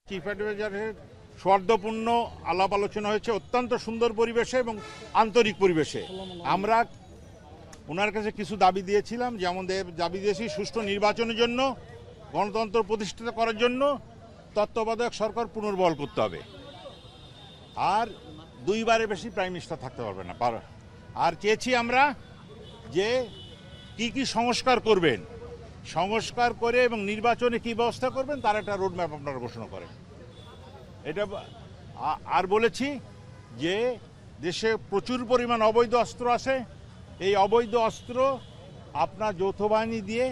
Chief অ্যাডভাইজারের সৌহার্দ্যপূর্ণ আলাপ আলোচনা হয়েছে অত্যন্ত সুন্দর পরিবেশে এবং আন্তরিক পরিবেশে। আমরা ওনার কাছে কিছু দাবি দিয়েছিলাম, যেমন দাবি দিয়েছি সুষ্ঠু নির্বাচনের জন্য, গণতন্ত্র প্রতিষ্ঠিত করার জন্য তত্ত্বাবধায়ক সরকার পুনর্বহাল করতে হবে, আর দুইবারের বেশি প্রাইম মিনিস্টার থাকতে পারবে না। আর চেয়েছি আমরা যে কি কি সংস্কার করবেন, সংস্কার করে এবং নির্বাচনে কি ব্যবস্থা করবেন তার একটা রোডম্যাপ আপনারা ঘোষণা করেন। এটা আর বলেছি যে দেশে প্রচুর পরিমাণ অবৈধ অস্ত্র আছে, এই অবৈধ অস্ত্র আপনার যৌথ বাহিনী দিয়ে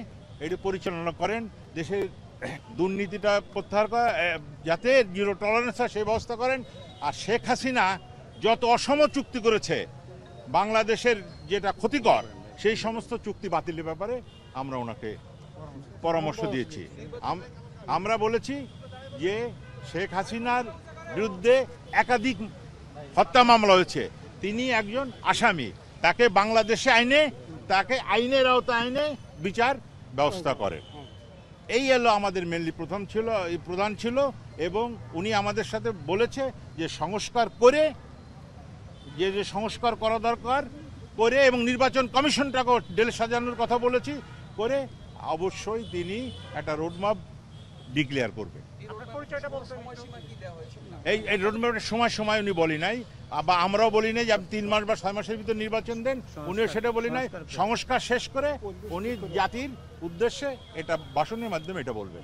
এটি পরিচালনা করেন, দেশের দুর্নীতিটা প্রত্যাহার করা, যাতে জিরো টলারেন্স হয় সেই ব্যবস্থা করেন। আর শেখ হাসিনা যত অসম চুক্তি করেছে বাংলাদেশের যেটা ক্ষতিকর, সেই সমস্ত চুক্তি বাতিলের ব্যাপারে আমরা ওনাকে পরামর্শ দিয়েছি। আমরা বলেছি যে শেখ হাসিনার বিরুদ্ধে একাধিক হত্যা মামলা হয়েছে, তিনি একজন আসামি, তাকে বাংলাদেশে তাকে আইনের আওতায় আইনে বিচার ব্যবস্থা করে। এই হলো আমাদের মেনলি প্রধান ছিল এবং উনি আমাদের সাথে বলেছে যে সংস্কার করে, যে সংস্কার করা দরকার করে, এবং নির্বাচন কমিশনটাকেও ঢেলে সাজানোর কথা বলেছি, করে অবশ্যই তিনি একটা রোডম্যাপ ডিক্লেয়ার করবেন। এই রোডম্যাপের সময় উনি বলি নাই, বা আমরাও বলি নাই যে আপনি 3 মাস বা 6 মাসের ভিতর নির্বাচন দেন, উনিও সেটা বলি নাই। সংস্কার শেষ করে উনি জাতির উদ্দেশ্যে এটা ভাষণের মাধ্যমে এটা বলবেন।